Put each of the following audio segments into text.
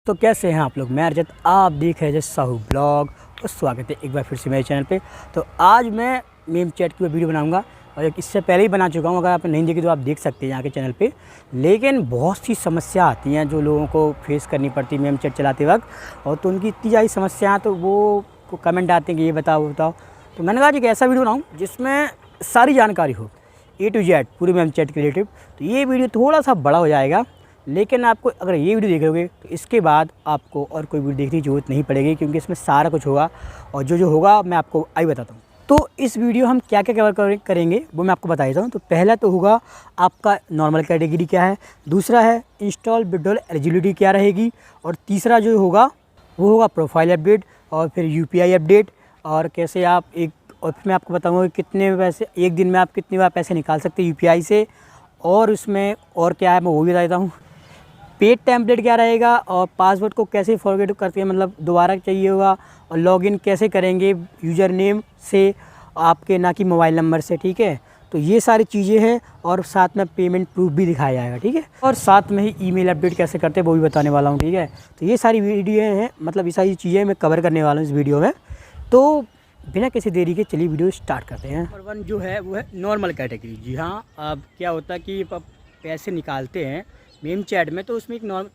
तो कैसे हैं आप लोग। मैं रजत, आप देख रहे हैं साहू ब्लॉग और स्वागत है एक बार फिर से मेरे चैनल पे। तो आज मैं मेम चैट की वीडियो बनाऊंगा और एक इससे पहले ही बना चुका हूं। अगर आपने नहीं देखी तो आप देख सकते हैं यहाँ के चैनल पे। लेकिन बहुत सी समस्या आती हैं जो लोगों को फेस करनी पड़ती है मेम चैट चलाते वक्त, और तो उनकी इतनी ज़्यादा समस्या तो वो कमेंट आते हैं कि ये बताओ वो बताओ। तो मैंने कहा एक ऐसा वीडियो बनाऊँ जिसमें सारी जानकारी हो A to Z पूरी मेम चैट के रिलेटिव। तो ये वीडियो थोड़ा सा बड़ा हो जाएगा, लेकिन आपको अगर ये वीडियो देख लोगे तो इसके बाद आपको और कोई वीडियो देखने की ज़रूरत नहीं पड़ेगी, क्योंकि इसमें सारा कुछ होगा और जो होगा मैं आपको आई बताता हूँ। तो इस वीडियो हम क्या क्या कवर करेंगे वो मैं आपको बता देता हूँ। तो पहला तो होगा आपका नॉर्मल कैटेगरी क्या है, दूसरा है इंस्टॉल विड्रॉल एलिजिबिलिटी क्या रहेगी, और तीसरा जो होगा वो होगा प्रोफाइल अपडेट, और फिर UPI अपडेट, और कैसे आप और फिर मैं आपको बताऊँगा कि कितने पैसे एक दिन में आप कितनी बार पैसे निकाल सकते हैं UPI से, और उसमें और क्या है मैं वो भी बता देता हूँ। पेड टेम्पलेट क्या रहेगा, और पासवर्ड को कैसे फॉरगेट करते हैं, मतलब दोबारा चाहिए होगा, और लॉगिन कैसे करेंगे यूज़र नेम से आपके, ना कि मोबाइल नंबर से। ठीक है, तो ये सारी चीज़ें हैं, और साथ में पेमेंट प्रूफ भी दिखाया जाएगा। ठीक है, और साथ में ही ईमेल अपडेट कैसे करते हैं वो भी बताने वाला हूँ। ठीक है, तो ये सारी वीडियो हैं, मतलब ये सारी चीज़ें मैं कवर करने वाला हूँ इस वीडियो में। तो बिना किसी देरी के चलिए वीडियो स्टार्ट करते हैं। नंबर 1 जो है वो है नॉर्मल कैटेगरी। जी हाँ, अब क्या होता है कि आप पैसे निकालते हैं मेम चैट में, तो उसमें एक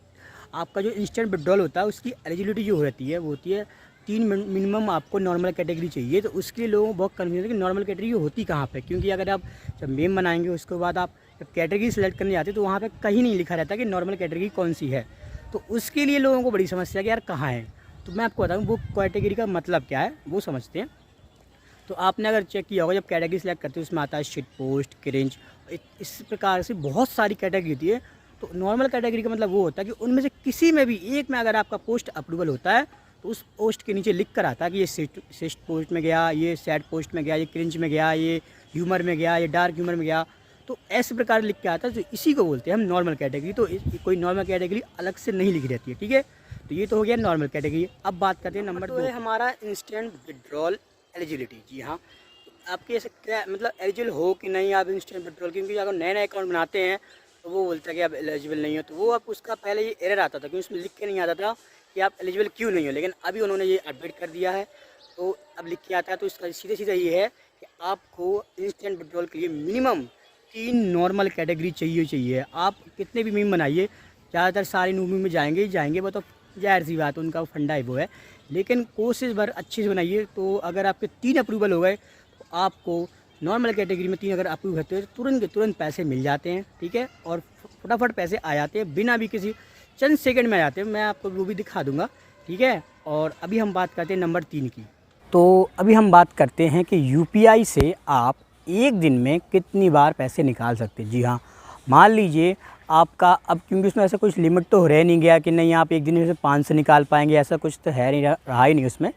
आपका जो इंस्टेंट विड्रॉल होता है उसकी एलिजिबिलिटी जो रहती है वो होती है 3 मिनिमम आपको नॉर्मल कैटेगरी चाहिए। तो उसके लिए लोगों को बहुत कन्फ्यूजन है कि नॉर्मल कैटेगरी होती कहाँ पे, क्योंकि अगर आप जब मेम बनाएंगे उसके बाद आप जब कैटेगरी सेलेक्ट करने जाते हैं तो वहाँ पे कहीं नहीं लिखा रहता कि नॉर्मल कैटेगरी कौन सी है। तो उसके लिए लोगों को बड़ी समस्या कि यार कहाँ है। तो मैं आपको बताऊँ वो कैटेगरी का मतलब क्या है वो समझते हैं। तो आपने अगर चेक किया होगा जब कैटेगरी सेलेक्ट करते हैं उसमें आता है शिट पोस्ट, क्रिंज, इस प्रकार से बहुत सारी कैटेगरी होती है। तो नॉर्मल कैटेगरी का मतलब वो होता है कि उनमें से किसी में भी एक में अगर आपका पोस्ट अप्रूवल होता है तो उस पोस्ट के नीचे लिख कर आता है कि ये शिट पोस्ट में गया, ये सैड पोस्ट में गया, ये क्रिंज में गया, ये ह्यूमर में गया, ये डार्क ह्यूमर में गया। तो ऐसे प्रकार लिख के आता है, तो इसी को बोलते हैं हम नॉर्मल कैटेगरी। तो कोई नॉर्मल कैटेगरी अलग से नहीं लिखी रहती है। ठीक है, तो ये तो हो गया नॉर्मल कैटेगरी। अब बात करते हैं नंबर 2 है हमारा इंस्टेंट विड्रॉल एलिजिबिलिटी। जी हाँ, आपके ऐसे क्या मतलब एलिजिबल हो कि नहीं आप इंस्टेंट विड्रॉल, क्योंकि अगर नए नए अकाउंट बनाते हैं तो वो बोलता है कि आप एलिजिबल नहीं हो। तो वो आप उसका पहले ये एरर आता था क्योंकि उसमें लिख के नहीं आता था कि आप एलिजिबल क्यों नहीं हो, लेकिन अभी उन्होंने ये अपडेट कर दिया है तो अब लिख के आता है। तो इसका सीधे सीधा ये है कि आपको इंस्टेंट विड्रॉल के लिए मिनिमम 3 नॉर्मल कैटेगरी चाहिए। आप कितने भी मीम बनाइए, ज़्यादातर सारे मीम में जाएंगे वो तो जाहिर सी बात उनका फंडा है वो है, लेकिन कोशिश भर अच्छे से बनाइए। तो अगर आपके 3 अप्रूवल हो गए तो आपको नॉर्मल कैटेगरी में 3 अगर अप्रूव होते हैं तो तुरंत के तुरंत पैसे मिल जाते हैं। ठीक है, और फटाफट पैसे आ जाते हैं, बिना भी किसी चंद सेकंड में आ जाते हैं। मैं आपको वो भी दिखा दूंगा। ठीक है, और अभी हम बात करते हैं नंबर 3 की। तो अभी हम बात करते हैं कि UPI से आप एक दिन में कितनी बार पैसे निकाल सकते हैं। जी हाँ, मान लीजिए आपका अब, क्योंकि उसमें ऐसा कुछ लिमिट तो रह नहीं गया कि नहीं आप एक दिन में से 500 निकाल पाएंगे, ऐसा कुछ तो है नहीं, रहा ही नहीं उसमें,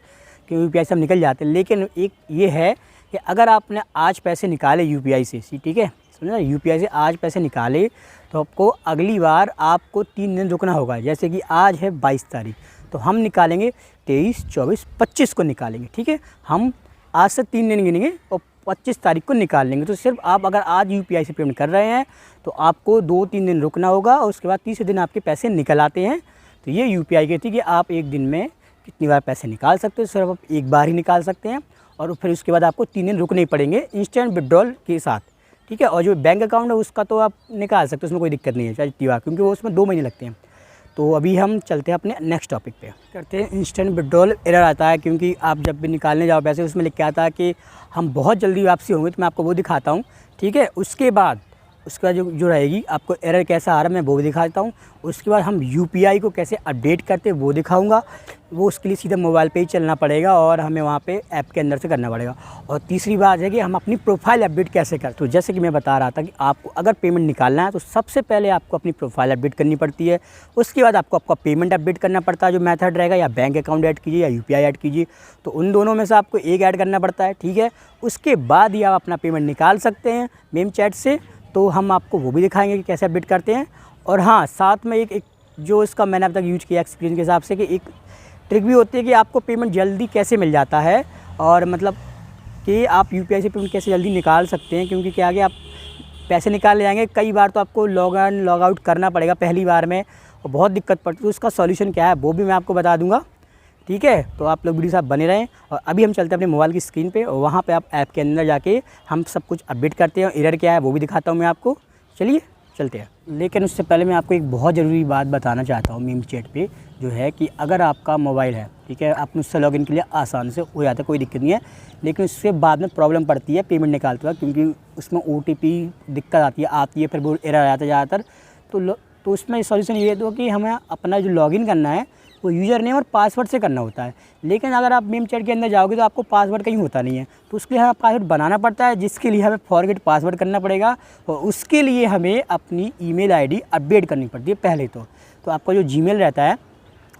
क्योंकि UPI से हम निकल जाते हैं। लेकिन एक ये है कि अगर आपने आज पैसे निकाले UPI से, ठीक है समझना, UPI से आज पैसे निकाले तो आपको अगली बार आपको 3 दिन रुकना होगा। जैसे कि आज है 22 तारीख, तो हम निकालेंगे 23, 24, 25 को निकालेंगे। ठीक है, हम आज से 3 दिन गिनेंगे और 25 तारीख को निकाल लेंगे। तो सिर्फ आप अगर आज UPI से पेमेंट कर रहे हैं तो आपको 2-3 दिन रुकना होगा, और उसके बाद तीसरे दिन आपके पैसे निकल आते हैं। तो ये UPI कहती है कि आप एक दिन में कितनी बार पैसे निकाल सकते हो। सिर्फ आप एक बार ही निकाल सकते हैं, और फिर उसके बाद आपको 3 दिन रुकने ही पड़ेंगे इंस्टेंट विड्रॉल के साथ। ठीक है, और जो बैंक अकाउंट है उसका तो आप निकाल सकते हो, उसमें कोई दिक्कत नहीं है चाहे जितनी बार, क्योंकि वो उसमें 2 महीने लगते हैं। तो अभी हम चलते हैं अपने नेक्स्ट टॉपिक पे करते हैं। इंस्टेंट विड्रॉल एरर आता है क्योंकि आप जब भी निकालने जाओ पैसे उसमें लिख के आता है कि हम बहुत जल्दी वापसी होंगे। तो मैं आपको वो दिखाता हूँ। ठीक है, उसके बाद जो रहेगी आपको एरर कैसा आ रहा है मैं वो भी दिखा देता हूँ। उसके बाद हम UPI को कैसे अपडेट करते हैं वो दिखाऊंगा। वो उसके लिए सीधा मोबाइल पे ही चलना पड़ेगा और हमें वहाँ पे ऐप के अंदर से करना पड़ेगा। और तीसरी बात है कि हम अपनी प्रोफाइल अपडेट कैसे करते। तो जैसे कि मैं बता रहा था कि आपको अगर पेमेंट निकालना है तो सबसे पहले आपको अपनी प्रोफाइल अपडेट करनी पड़ती है। उसके बाद आपको आपका पेमेंट अपडेट करना पड़ता है, जो मेथड रहेगा, या बैंक अकाउंट ऐड कीजिए या UPI ऐड कीजिए। तो उन दोनों में से आपको एक ऐड करना पड़ता है। ठीक है, उसके बाद ही आप अपना पेमेंट निकाल सकते हैं मेम चैट से। तो हम आपको वो भी दिखाएंगे कि कैसे अपडेट करते हैं। और हाँ, साथ में एक जो इसका मैंने अब तक यूज किया एक्सपीरियंस के हिसाब से, कि एक ट्रिक भी होती है कि आपको पेमेंट जल्दी कैसे मिल जाता है, और मतलब कि आप UPI से पेमेंट कैसे जल्दी निकाल सकते हैं। क्योंकि क्या आगे आप पैसे निकाल ले जाएंगे, कई बार तो आपको लॉग इन लॉग आउट करना पड़ेगा पहली बार में, और बहुत दिक्कत पड़ती है, तो उसका सॉल्यूशन क्या है वो भी मैं आपको बता दूंगा। ठीक है, तो आप लोग वीडियो साथ बने रहें। और अभी हम चलते हैं अपने मोबाइल की स्क्रीन पे और वहाँ पे आप ऐप के अंदर जाके हम सब कुछ अपडेट करते हैं। एरर क्या है वो भी दिखाता हूँ मैं आपको। चलिए चलते हैं। लेकिन उससे पहले मैं आपको एक बहुत ज़रूरी बात बताना चाहता हूँ मीम चैट पे, जो है कि अगर आपका मोबाइल है, ठीक है, आप उससे लॉगिन के लिए आसान से हो जाता है, कोई दिक्कत नहीं है। लेकिन उससे बाद में प्रॉब्लम पड़ती है पेमेंट निकालते वक्त, क्योंकि उसमें OTP दिक्कत आती है, फिर वो एरर आता है ज़्यादातर। तो उसमें सॉल्यूशन ये है कि हमें अपना जो लॉगिन करना है वो यूज़र नेम और पासवर्ड से करना होता है। लेकिन अगर आप मीम चैट के अंदर जाओगे तो आपको पासवर्ड कहीं होता नहीं है, तो उसके लिए हमें पासवर्ड बनाना पड़ता है, जिसके लिए हमें फॉरगेट पासवर्ड करना पड़ेगा। और उसके लिए हमें अपनी ईमेल आईडी अपडेट करनी पड़ती है पहले तो आपका जो जीमेल रहता है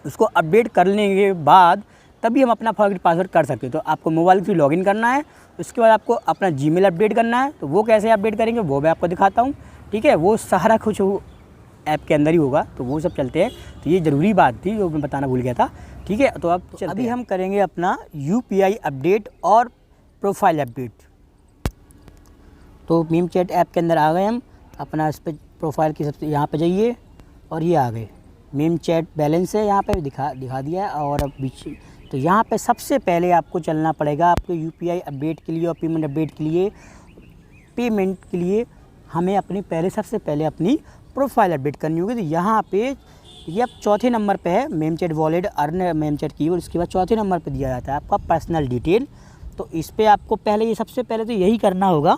उसको अपडेट करने के बाद तभी हम अपना फॉरगेट पासवर्ड कर सकते हैं। तो आपको मोबाइल से लॉगिन करना है, उसके बाद आपको अपना जीमेल अपडेट करना है। तो वो कैसे अपडेट करेंगे वो मैं आपको दिखाता हूँ। ठीक है, वो सारा कुछ ऐप के अंदर ही होगा, तो वो सब चलते हैं। तो ये ज़रूरी बात थी जो मैं बताना भूल गया था। ठीक है, तो अब अभी हम करेंगे अपना UPI अपडेट और प्रोफाइल अपडेट। तो मीम चैट ऐप के अंदर आ गए हम, अपना इस पर प्रोफाइल की सबसे यहाँ पे जाइए और ये आ गए मीम चैट बैलेंस है, यहाँ पे दिखा दिया है। और अब बीच तो यहाँ पे सबसे पहले आपको चलना पड़ेगा आपको UPI अपडेट के लिए और पेमेंट अपडेट के लिए। पेमेंट के लिए हमें सबसे पहले अपनी प्रोफाइल अपडेट करनी होगी। तो यहाँ पे ये अब चौथे नंबर पे है meme chat wallet earn meme chat की, और इसके बाद चौथे नंबर पे दिया जाता है आपका पर्सनल डिटेल। तो इस पर आपको सबसे पहले तो यही करना होगा,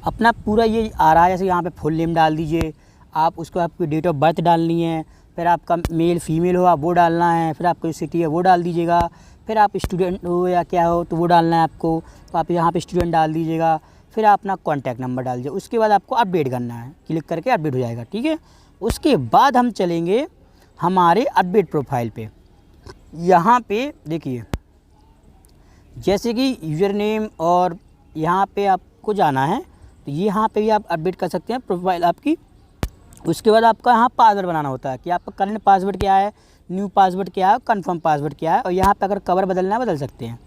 अपना पूरा ये आ रहा है जैसे यहाँ पे फुल नेम डाल दीजिए आप, उसको आपकी डेट ऑफ बर्थ डालनी है, फिर आपका मेल फीमेल हो आप वो डालना है, फिर आपको सिटी है वो डाल दीजिएगा, फिर आप स्टूडेंट हो या क्या हो तो वो डालना है आपको, तो आप यहाँ पे स्टूडेंट डाल दीजिएगा, फिर आप अपना कॉन्टैक्ट नंबर डाल दीजिए। उसके बाद आपको अपडेट करना है, क्लिक करके अपडेट हो जाएगा। ठीक है, उसके बाद हम चलेंगे हमारे अपडेट प्रोफाइल पे। यहाँ पे देखिए जैसे कि यूज़र नेम और यहाँ पे आपको जाना है, तो यहाँ पे भी आप अपडेट कर सकते हैं प्रोफाइल आपकी। उसके बाद आपका यहाँ पासवर्ड बनाना होता है कि आपका करंट पासवर्ड क्या है, न्यू पासवर्ड क्या है, कंफर्म पासवर्ड क्या है, और यहाँ पे अगर कवर बदलना है बदल सकते हैं।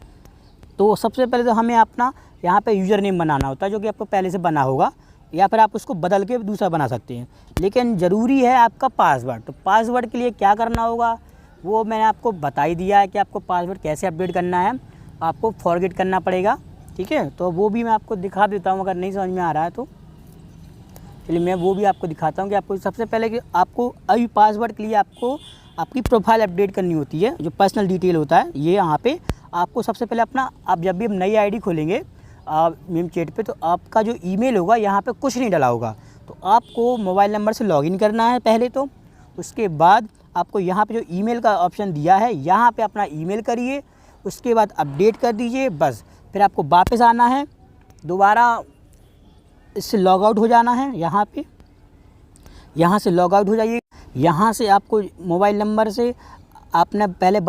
तो सबसे पहले तो हमें अपना यहाँ पे यूज़र नेम बनाना होता है जो कि आपको पहले से बना होगा, या फिर आप उसको बदल के दूसरा बना सकते हैं। लेकिन ज़रूरी है आपका पासवर्ड। तो पासवर्ड के लिए क्या करना होगा वो मैंने आपको बता ही दिया है कि आपको पासवर्ड कैसे अपडेट करना है, आपको फॉरगेट करना पड़ेगा। ठीक है, तो वो भी मैं आपको दिखा देता हूँ, अगर नहीं समझ में आ रहा है तो चलिए मैं वो भी आपको दिखाता हूँ कि आपको सबसे पहले कि आपको अभी पासवर्ड के लिए आपको आपकी प्रोफाइल अपडेट करनी होती है, जो पर्सनल डिटेल होता है ये यहाँ पे आपको सबसे पहले अपना, आप जब भी हम नई आईडी खोलेंगे मीम चैट पे, तो आपका जो ईमेल होगा यहाँ पे कुछ नहीं डला होगा, तो आपको मोबाइल नंबर से लॉगिन करना है पहले। तो उसके बाद आपको यहाँ पे जो ईमेल का ऑप्शन दिया है यहाँ पे अपना ईमेल करिए, उसके बाद अपडेट कर दीजिए, बस। फिर आपको वापस आना है, दोबारा इससे लॉग आउट हो जाना है। यहाँ से लॉग आउट हो जाइए। यहाँ से आपको मोबाइल नंबर से आपने पहले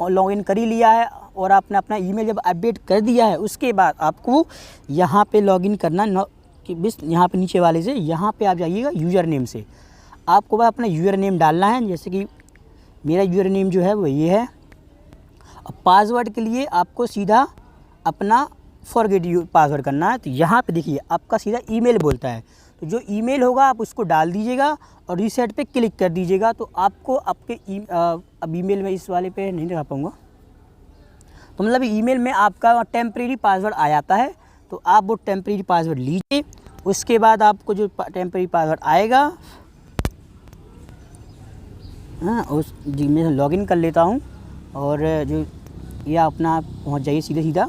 लॉगिन कर ही लिया है और आपने अपना ईमेल जब अपडेट कर दिया है, उसके बाद आपको यहाँ पे लॉगिन करना कि बस यहाँ पे नीचे वाले से यहाँ पे आप जाइएगा यूज़र नेम से, आपको बस अपना यूज़र नेम डालना है। जैसे कि मेरा यूज़र नेम जो है वो ये है। अब पासवर्ड के लिए आपको सीधा अपना फॉरगेट पासवर्ड करना है। तो यहाँ पे देखिए आपका सीधा ईमेल बोलता है, तो जो ईमेल होगा आप उसको डाल दीजिएगा और रीसेट पे क्लिक कर दीजिएगा। तो आपको आपके अब ईमेल में इस वाले पे नहीं दिखा पाऊँगा, तो मतलब ईमेल में आपका टेम्परेरी पासवर्ड आ जाता है। तो आप वो टेम्परेरी पासवर्ड लीजिए। उसके बाद आपको जो टेम्परेरी पासवर्ड आएगा, हाँ, उस जी मैं लॉगिन कर लेता हूँ और जो ये अपना पहुँच जाइए सीधा।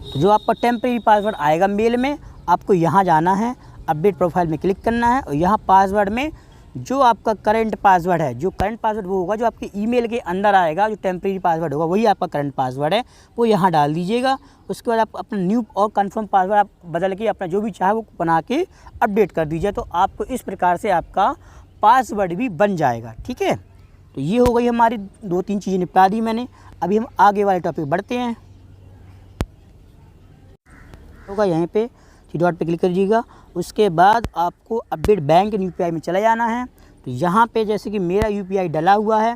तो जो आपका टेम्परेरी पासवर्ड आएगा मेल में, आपको यहाँ जाना है, अपडेट प्रोफाइल में क्लिक करना है और यहाँ पासवर्ड में जो आपका करंट पासवर्ड है, जो करंट पासवर्ड वो होगा जो आपके ईमेल के अंदर आएगा, जो टेम्परेरी पासवर्ड होगा वही आपका करंट पासवर्ड है, वो यहाँ डाल दीजिएगा। उसके बाद आप अपना न्यू और कंफर्म पासवर्ड आप बदल के अपना जो भी चाहे वो बना के अपडेट कर दीजिए। तो आपको इस प्रकार से आपका पासवर्ड भी बन जाएगा। ठीक है, तो ये हो गई हमारी 2-3 चीज़ें निपटा दी मैंने। अभी हम आगे वाले टॉपिक बढ़ते हैं। होगा यहाँ पे 3 डॉट पे क्लिक करिएगा। उसके बाद आपको अपडेट बैंक एंड UPI में चला जाना है। तो यहाँ पे जैसे कि मेरा UPI डला हुआ है,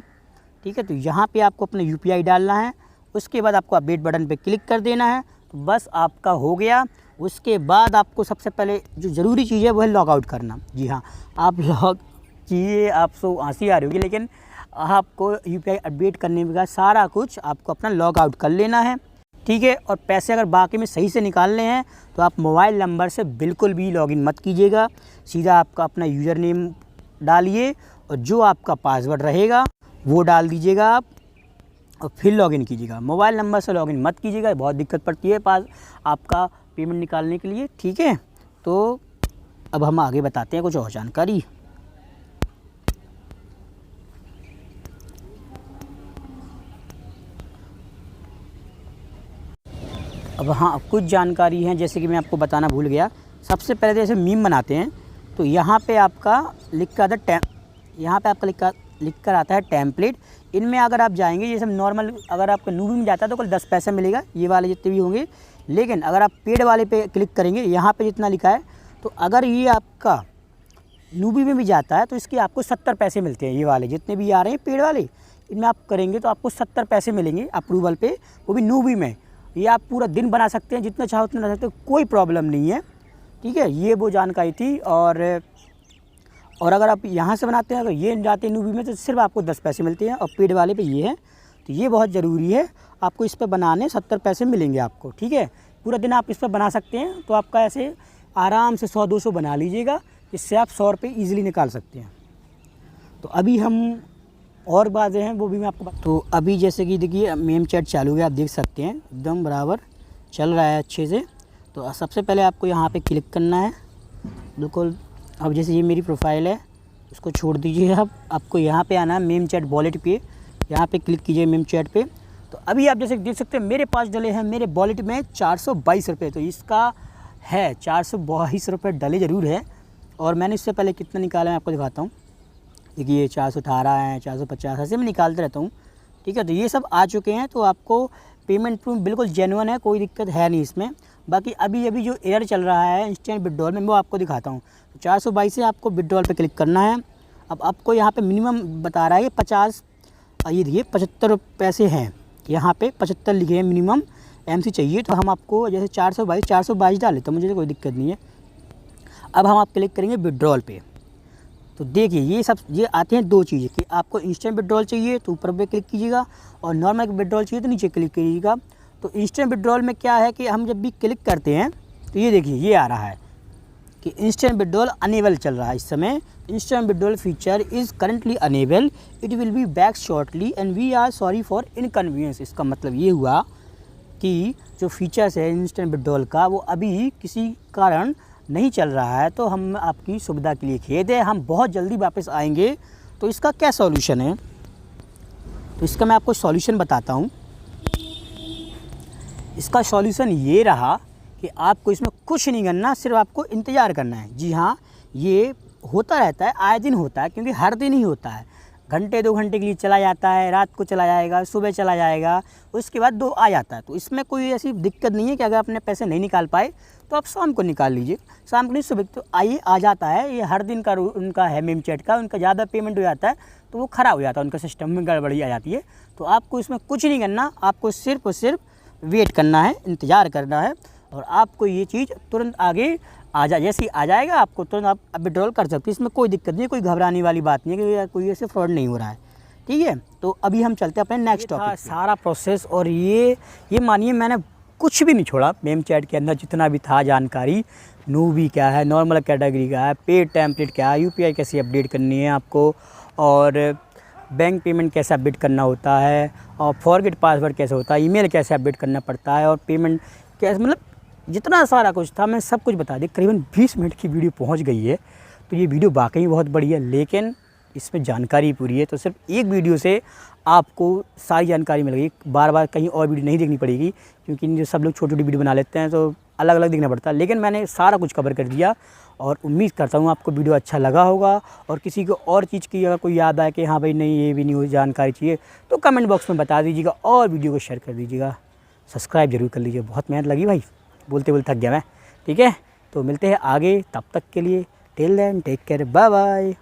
ठीक है, तो यहाँ पे आपको अपना UPI डालना है। उसके बाद आपको अपडेट बटन पे क्लिक कर देना है। तो बस आपका हो गया। उसके बाद आपको सबसे पहले जो ज़रूरी चीज़ है वो है लॉग आउट करना। जी हाँ, आप लॉग कीजिए, आपको हंसी आ रही होगी, लेकिन आपको UPI अपडेट करने के बाद सारा कुछ आपको अपना लॉग आउट कर लेना है, ठीक है। और पैसे अगर बाकी में सही से निकालने हैं तो आप मोबाइल नंबर से बिल्कुल भी लॉगिन मत कीजिएगा, सीधा आपका अपना यूज़र नेम डालिए और जो आपका पासवर्ड रहेगा वो डाल दीजिएगा आप, और फिर लॉगिन कीजिएगा। मोबाइल नंबर से लॉगिन मत कीजिएगा, बहुत दिक्कत पड़ती है पास आपका पेमेंट निकालने के लिए, ठीक है। तो अब हम आगे बताते हैं कुछ और जानकारी। अब हाँ, कुछ जानकारी है जैसे कि मैं आपको बताना भूल गया। सबसे पहले जैसे मीम बनाते हैं तो यहाँ पे आपका लिख कर आता है यहाँ पे आपका लिख कर आता है टेम्पलेट। इनमें अगर आप जाएंगे, ये सब नॉर्मल, अगर आपका नूबी में जाता है तो कुल 10 पैसे मिलेगा, ये वाले जितने भी होंगे। लेकिन अगर आप पेड वाले पे क्लिक करेंगे, यहाँ पे जितना लिखा है, तो अगर ये आपका नूबी में भी जाता है तो इसके आपको 70 पैसे मिलते हैं। ये वाले जितने भी आ रहे हैं पेड वाले, इनमें आप करेंगे तो आपको 70 पैसे मिलेंगे अप्रूवल पे, वो भी नूबी में। ये आप पूरा दिन बना सकते हैं, जितना चाहो उतना बना सकते हो, कोई प्रॉब्लम नहीं है, ठीक है। ये वो जानकारी थी। और अगर आप यहाँ से बनाते हैं, अगर ये जाते हैं नूबी में, तो सिर्फ आपको 10 पैसे मिलते हैं, और पेड वाले पे ये है। तो ये बहुत ज़रूरी है, आपको इस पर बनाने 70 पैसे मिलेंगे आपको, ठीक है। पूरा दिन आप इस पर बना सकते हैं, तो आपका ऐसे आराम से 100-200 बना लीजिएगा, इससे आप 100 रुपये ईज़िली निकाल सकते हैं। तो अभी हम और बातें हैं वो भी मैं आपको तो अभी जैसे कि देखिए मेम चैट चालू है, आप देख सकते हैं एकदम बराबर चल रहा है अच्छे से। तो सबसे पहले आपको यहाँ पे क्लिक करना है, बिल्कुल। अब जैसे ये मेरी प्रोफाइल है, इसको छोड़ दीजिए। अब आपको यहाँ पे आना है मेम चैट वॉलेट पे, यहाँ पे क्लिक कीजिए मेम चैट पे। तो अभी आप जैसे देख सकते हैं मेरे पास डले हैं मेरे वॉलेट में 422 रुपये। तो इसका है 422 रुपये डले ज़रूर है। और मैंने इससे पहले कितना निकाला है आपको दिखाता हूँ। देखिए 418 है, 450, ऐसे मैं निकालते रहता हूँ, ठीक है। तो ये सब आ चुके हैं, तो आपको पेमेंट प्रूफ बिल्कुल जेन्युइन है, कोई दिक्कत है नहीं इसमें। बाकी अभी जो एरर चल रहा है इंस्टेंट विड्रॉल में, वो आपको दिखाता हूँ। 422 से आपको विड्रॉल पे क्लिक करना है। अब आपको यहाँ पे मिनिमम बता रहा है कि 50, ये देखिए 75 पैसे हैं, यहाँ पे 75 लिखे हैं मिनिमम MC चाहिए। तो हम आपको जैसे 422 डाले, तो मुझे कोई दिक्कत नहीं है। अब हम आप क्लिक करेंगे विड्रॉल पे। तो देखिए ये आते हैं दो चीज़ें कि आपको इंस्टेंट विड्रॉल चाहिए तो ऊपर पे क्लिक कीजिएगा, और नॉर्मल विड्रॉल चाहिए तो नीचे क्लिक कीजिएगा। तो इंस्टेंट विड्रॉल में क्या है कि हम जब भी क्लिक करते हैं तो ये देखिए ये आ रहा है कि इंस्टेंट विड्रॉल अनेबल चल रहा है इस समय। Instant withdrawal feature is currently unable, it will be back shortly and we are sorry for inconvenience. इसका मतलब ये हुआ कि जो फीचर्स है इंस्टेंट विड्रॉल का, वो अभी किसी कारण नहीं चल रहा है, तो हम आपकी सुविधा के लिए खेद है, हम बहुत जल्दी वापस आएंगे। तो इसका क्या सॉल्यूशन है, तो इसका मैं आपको सॉल्यूशन बताता हूँ। इसका सॉल्यूशन ये रहा कि आपको इसमें कुछ नहीं करना, सिर्फ आपको इंतज़ार करना है। जी हाँ, ये होता रहता है, आए दिन होता है, क्योंकि हर दिन ही होता है। घंटे 2 घंटे के लिए चला जाता है, रात को चला जाएगा, सुबह चला जाएगा, उसके बाद 2 आ जाता है। तो इसमें कोई ऐसी दिक्कत नहीं है कि अगर अपने पैसे नहीं निकाल पाए तो आप शाम को निकाल लीजिए, शाम को नहीं सुबह। तो आइए आ जाता है, ये हर दिन का उनका है मेम चैट का, उनका ज़्यादा पेमेंट हो जाता है तो वो ख़राब हो जाता है, उनका सिस्टम में गड़बड़ी आ जाती है। तो आपको इसमें कुछ नहीं करना, आपको सिर्फ और सिर्फ वेट करना है, इंतज़ार करना है, और आपको ये चीज़ तुरंत आगे जैसे ही आ जाएगा आपको तुरंत आप विड्रॉल कर सकते हैं। इसमें कोई दिक्कत नहीं है, कोई घबराने वाली बात नहीं है कि कोई ऐसे फ्रॉड नहीं हो रहा है, ठीक है। तो अभी हम चलते हैं अपने नेक्स्ट टॉपिक। सारा प्रोसेस, और ये मानिए मैंने कुछ भी नहीं छोड़ा मेम चैट के अंदर, जितना भी था जानकारी, नूबी क्या है, नॉर्मल कैटेगरी क्या है, पेड टेम्पलेट क्या है, UPI कैसे अपडेट करनी है आपको, और बैंक पेमेंट कैसे अपडेट करना होता है, और फॉरगेट पासवर्ड कैसे होता है, ईमेल कैसे अपडेट करना पड़ता है, और पेमेंट कैसे, मतलब जितना सारा कुछ था मैं सब कुछ बता दिया। करीबन 20 मिनट की वीडियो पहुंच गई है, तो ये वीडियो वाकई बहुत बड़ी है, लेकिन इसमें जानकारी पूरी है। तो सिर्फ एक वीडियो से आपको सारी जानकारी मिल गई, बार बार कहीं और वीडियो नहीं देखनी पड़ेगी, क्योंकि जो सब लोग छोटी छोटी वीडियो बना लेते हैं तो अलग अलग देखना पड़ता है। लेकिन मैंने सारा कुछ कवर कर दिया, और उम्मीद करता हूँ आपको वीडियो अच्छा लगा होगा। और किसी को और चीज़ की अगर कोई याद आए कि हाँ भाई नहीं ये भी नहीं जानकारी चाहिए, तो कमेंट बॉक्स में बता दीजिएगा, और वीडियो को शेयर कर दीजिएगा, सब्सक्राइब जरूर कर लीजिए। बहुत मेहनत लगी भाई, बोलते बोलते थक गया मैं, ठीक है। तो मिलते हैं आगे, तब तक के लिए till then take care, bye bye.